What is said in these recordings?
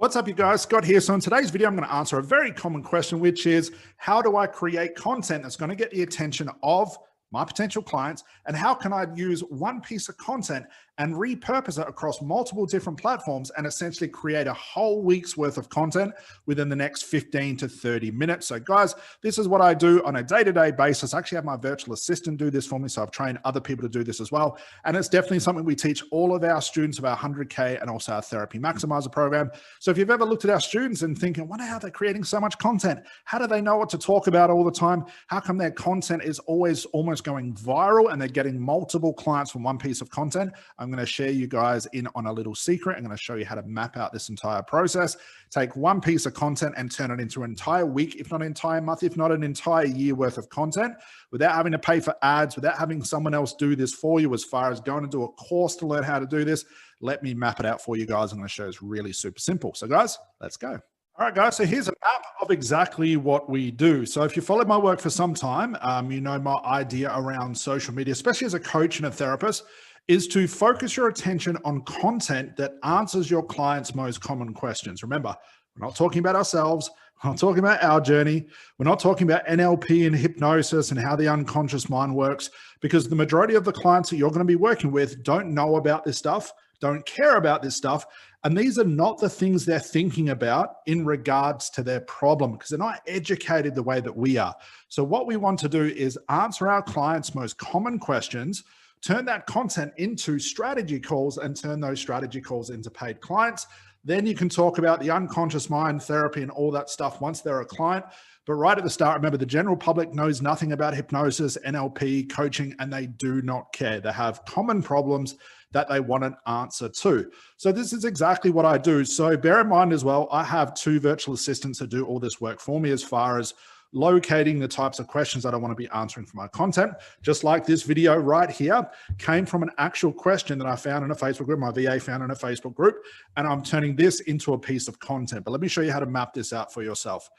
What's up, you guys? Scott here. So in today's video, I'm going to answer a very common question, which is how do I create content that's going to get the attention of my potential clients, and how can I use one piece of content and repurpose it across multiple different platforms and essentially create a whole week's worth of content within the next 15 to 30 minutes. So guys, this is what I do on a day-to-day basis. I actually have my virtual assistant do this for me, so I've trained other people to do this as well. And it's definitely something we teach all of our students of our 100K and also our Therapy Maximizer program. So if you've ever looked at our students and thinking, wonder how they're creating so much content, how do they know what to talk about all the time? How come their content is always almost going viral and they're getting multiple clients from one piece of content? I'm going to share you guys in on a little secret. I'm going to show you how to map out this entire process, take one piece of content and turn it into an entire week, if not an entire month, if not an entire year worth of content without having to pay for ads, without having someone else do this for you as far as going to do a course to learn how to do this. Let me map it out for you guys. I'm going to show you it's really super simple. So guys, let's go. All right, guys, so here's a map of exactly what we do. So if you followed my work for some time, you know my idea around social media, especially as a coach and a therapist, is to focus your attention on content that answers your clients' most common questions. Remember, we're not talking about ourselves. We're not talking about our journey. We're not talking about NLP and hypnosis and how the unconscious mind works, because the majority of the clients that you're going to be working with don't know about this stuff, don't care about this stuff. And these are not the things they're thinking about in regards to their problem, because they're not educated the way that we are. So what we want to do is answer our clients' most common questions, turn that content into strategy calls, and turn those strategy calls into paid clients. Then you can talk about the unconscious mind therapy and all that stuff once they're a client. But right at the start, remember, the general public knows nothing about hypnosis, NLP, coaching, and they do not care. They have common problems that they want an answer to. So this is exactly what I do. So bear in mind as well, I have 2 virtual assistants that do all this work for me as far as locating the types of questions that I want to be answering for my content. Just like this video right here came from an actual question that I found in a Facebook group, my VA found in a Facebook group, and I'm turning this into a piece of content. But let me show you how to map this out for yourself.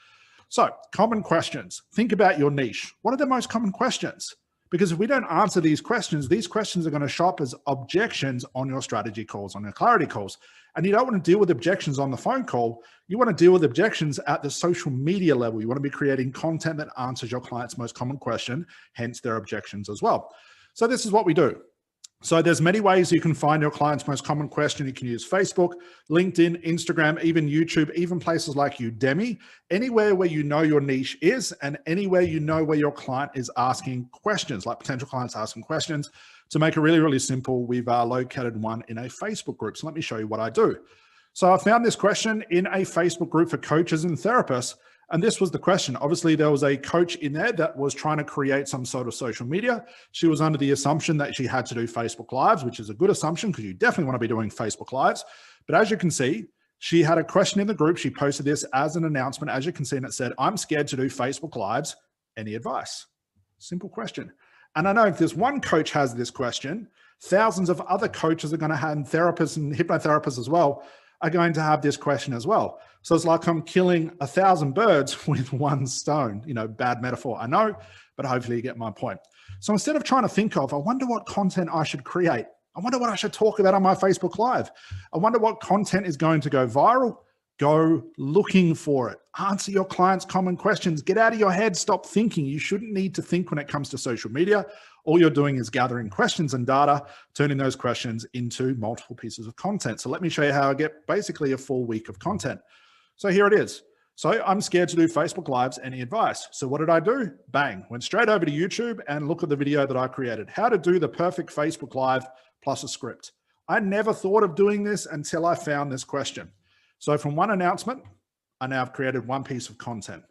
So common questions. Think about your niche. What are the most common questions? Because if we don't answer these questions are going to show up as objections on your strategy calls, on your clarity calls. And you don't want to deal with objections on the phone call. You want to deal with objections at the social media level. You want to be creating content that answers your client's most common question, hence their objections as well. So this is what we do. So there's many ways you can find your client's most common question. You can use Facebook, LinkedIn, Instagram, even YouTube, even places like Udemy, anywhere where you know your niche is and anywhere you know where your client is asking questions, like potential clients asking questions. To make it really, really simple, we've located one in a Facebook group. So let me show you what I do. So I found this question in a Facebook group for coaches and therapists. And this was the question. Obviously, there was a coach in there that was trying to create some sort of social media. She was under the assumption that she had to do Facebook Lives, which is a good assumption because you definitely want to be doing Facebook Lives. But as you can see, she had a question in the group. She posted this as an announcement, as you can see, and it said, "I'm scared to do Facebook Lives. Any advice?" Simple question. And I know if there's one coach has this question, thousands of other coaches are going to have, and therapists and hypnotherapists as well, are going to have this question as well. So it's like I'm killing 1,000 birds with one stone. You know, bad metaphor, I know, but hopefully you get my point. So instead of trying to think of, I wonder what content I should create. I wonder what I should talk about on my Facebook Live. I wonder what content is going to go viral. Go looking for it. Answer your clients' common questions. Get out of your head. Stop thinking. You shouldn't need to think when it comes to social media. All you're doing is gathering questions and data, turning those questions into multiple pieces of content. So let me show you how I get basically a full week of content. So here it is. So I'm scared to do Facebook Lives. Any advice? So what did I do? Bang, went straight over to YouTube and look at the video that I created. How to do the perfect Facebook Live plus a script. I never thought of doing this until I found this question. So from one announcement, I now have created one piece of content.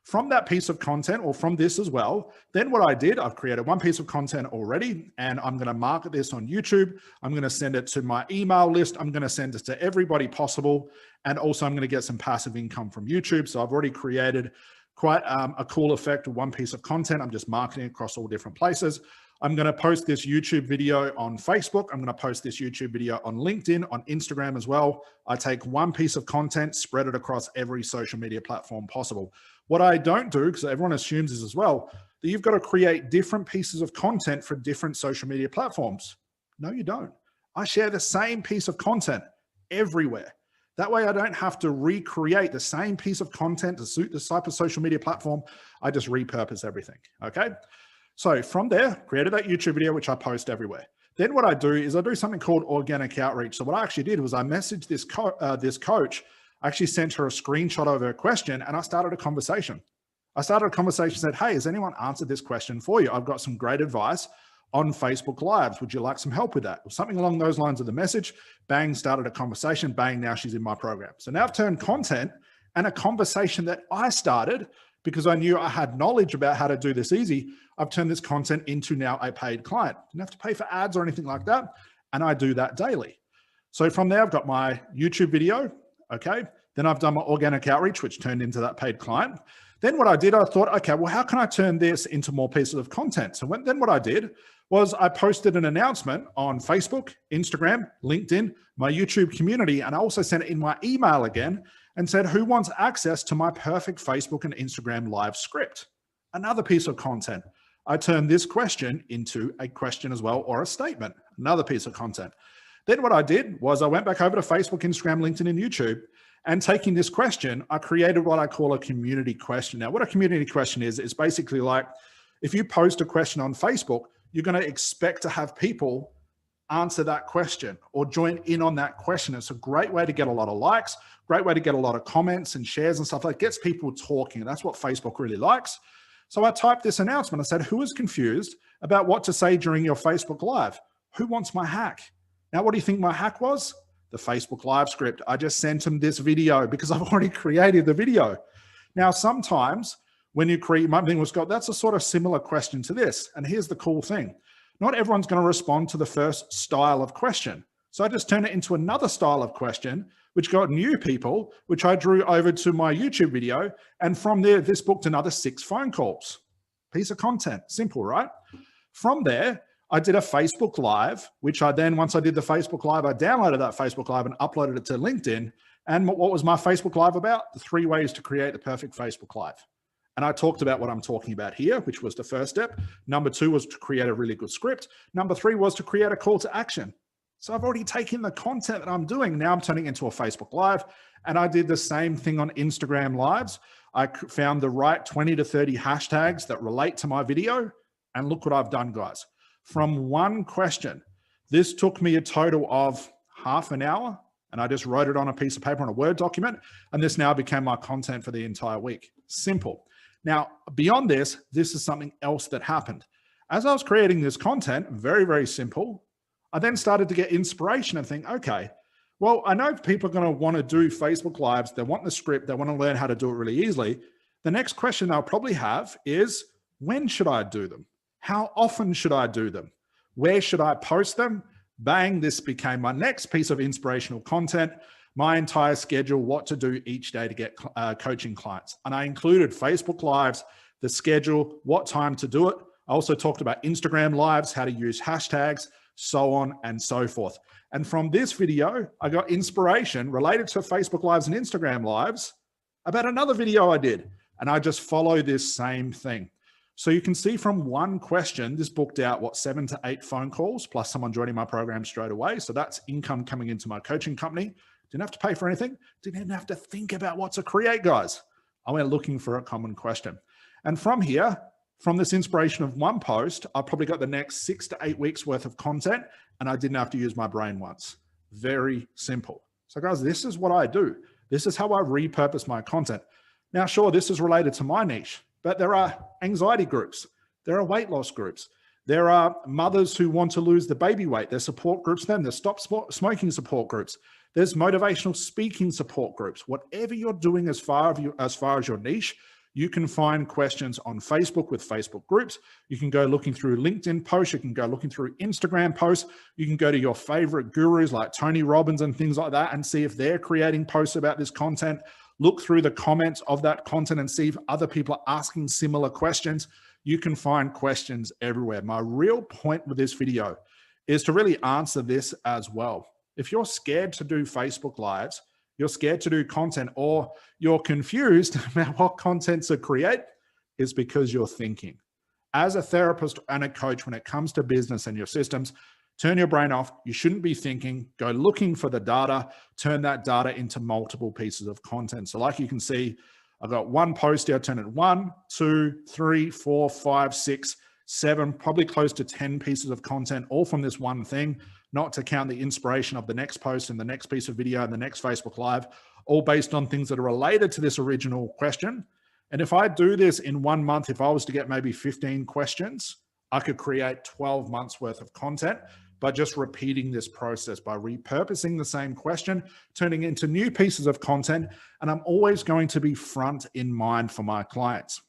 From that piece of content, or from this as well, then what I did, I've created one piece of content already, and I'm going to market this on YouTube. I'm going to send it to my email list. I'm going to send it to everybody possible. And also I'm going to get some passive income from YouTube. So I've already created quite a cool effect of one piece of content. I'm just marketing across all different places. I'm going to post this YouTube video on Facebook. I'm going to post this YouTube video on LinkedIn, on Instagram as well. I take one piece of content, spread it across every social media platform possible. What I don't do, because everyone assumes this as well, that you've got to create different pieces of content for different social media platforms. No, you don't. I share the same piece of content everywhere. That way I don't have to recreate the same piece of content to suit this type of social media platform. I just repurpose everything, okay? So from there, created that YouTube video, which I post everywhere. Then what I do is I do something called organic outreach. So what I actually did was I messaged this coach. I actually sent her a screenshot of her question and I started a conversation. Said, hey, has anyone answered this question for you? I've got some great advice on Facebook Lives. Would you like some help with that? Something along those lines of the message. Bang, started a conversation. Bang, now she's in my program. So now I've turned content and a conversation that I started because I knew I had knowledge about how to do this easy. I've turned this content into now a paid client. Didn't have to pay for ads or anything like that. And I do that daily. So from there, I've got my YouTube video. Okay. Then I've done my organic outreach, which turned into that paid client. Then what I did, I thought, okay, well, how can I turn this into more pieces of content? So then what I did was I posted an announcement on Facebook, Instagram, LinkedIn, my YouTube community, and I also sent it in my email again and said, who wants access to my perfect Facebook and Instagram live script? Another piece of content. I turned this question into a question as well, or a statement, another piece of content. Then what I did was I went back over to Facebook, Instagram, LinkedIn, and YouTube, and taking this question, I created what I call a community question. Now, what a community question is basically like, if you post a question on Facebook, you're going to expect to have people answer that question or join in on that question. It's a great way to get a lot of likes, great way to get a lot of comments and shares and stuff like that. Gets people talking. And that's what Facebook really likes. So I typed this announcement. I said, who is confused about what to say during your Facebook Live? Who wants my hack? Now, what do you think my hack was? The Facebook Live script. I just sent them this video because I've already created the video. Now, sometimes when you create, my thing was, Scott, that's a sort of similar question to this. And here's the cool thing. Not everyone's going to respond to the first style of question. So I just turned it into another style of question, which got new people, which I drew over to my YouTube video. And from there, this booked another 6 phone calls. Piece of content. Simple, right? From there, I did a Facebook Live, which I then, once I did the Facebook Live, I downloaded that Facebook Live and uploaded it to LinkedIn. And what was my Facebook Live about? The 3 ways to create the perfect Facebook Live. And I talked about what I'm talking about here, which was the first step. Number 2 was to create a really good script. Number 3 was to create a call to action. So I've already taken the content that I'm doing. Now I'm turning it into a Facebook Live. And I did the same thing on Instagram Lives. I found the right 20 to 30 hashtags that relate to my video. And look what I've done, guys. From one question, this took me a total of half an hour, and I just wrote it on a piece of paper on a Word document, and this now became my content for the entire week. Simple. Now, beyond this, this is something else that happened. As I was creating this content, very, very simple, I then started to get inspiration and think, okay, well, I know people are going to want to do Facebook Lives. They want the script. They want to learn how to do it really easily. The next question they'll probably have is, when should I do them? How often should I do them? Where should I post them? Bang, this became my next piece of inspirational content, my entire schedule, what to do each day to get coaching clients. And I included Facebook Lives, the schedule, what time to do it. I also talked about Instagram Lives, how to use hashtags, so on and so forth. And from this video, I got inspiration related to Facebook Lives and Instagram Lives about another video I did. And I just follow this same thing. So you can see from one question, this booked out, 7 to 8 phone calls, plus someone joining my program straight away. So that's income coming into my coaching company. Didn't have to pay for anything. Didn't even have to think about what to create, guys. I went looking for a common question. And from here, from this inspiration of one post, I probably got the next 6 to 8 weeks worth of content, and I didn't have to use my brain once. Very simple. So guys, this is what I do. This is how I repurpose my content. Now, sure, this is related to my niche, but there are anxiety groups. There are weight loss groups. There are mothers who want to lose the baby weight. There's support groups then. There's stop smoking support groups. There's motivational speaking support groups. Whatever you're doing as far as your niche, you can find questions on Facebook with Facebook groups. You can go looking through LinkedIn posts. You can go looking through Instagram posts. You can go to your favorite gurus like Tony Robbins and things like that and see if they're creating posts about this content. Look through the comments of that content and see if other people are asking similar questions. You can find questions everywhere. My real point with this video is to really answer this as well. If you're scared to do Facebook Lives, you're scared to do content, or you're confused about what content to create, is because you're thinking. As a therapist and a coach, when it comes to business and your systems, Turn your brain off. You shouldn't be thinking. Go looking for the data. Turn that data into multiple pieces of content. So like you can see, I've got one post here. I turn it 1, 2, 3, 4, 5, 6, 7, probably close to 10 pieces of content, all from this one thing, not to count the inspiration of the next post and the next piece of video and the next Facebook Live, all based on things that are related to this original question. And if I do this in 1 month, if I was to get maybe 15 questions, I could create 12 months worth of content by just repeating this process, by repurposing the same question, turning it into new pieces of content. And I'm always going to be front in mind for my clients.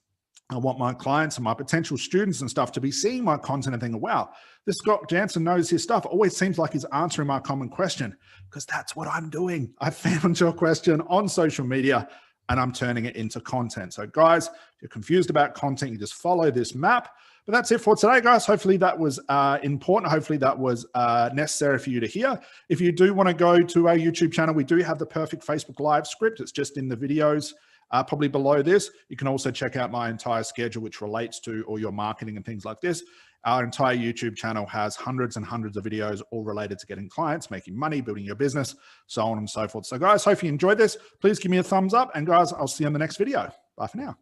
I want my clients and my potential students and stuff to be seeing my content and thinking, wow, this Scott Jansen knows his stuff. It always seems like he's answering my common question, because that's what I'm doing. I found your question on social media and I'm turning it into content. So guys, if you're confused about content, you just follow this map. But that's it for today, guys. Hopefully that was important. Hopefully that was necessary for you to hear. If you do want to go to our YouTube channel, we do have the perfect Facebook Live script. It's just in the videos, probably below this. You can also check out my entire schedule, which relates to all your marketing and things like this. Our entire YouTube channel has hundreds and hundreds of videos, all related to getting clients, making money, building your business, so on and so forth. So guys, hope you enjoyed this. Please give me a thumbs up. And guys, I'll see you in the next video. Bye for now.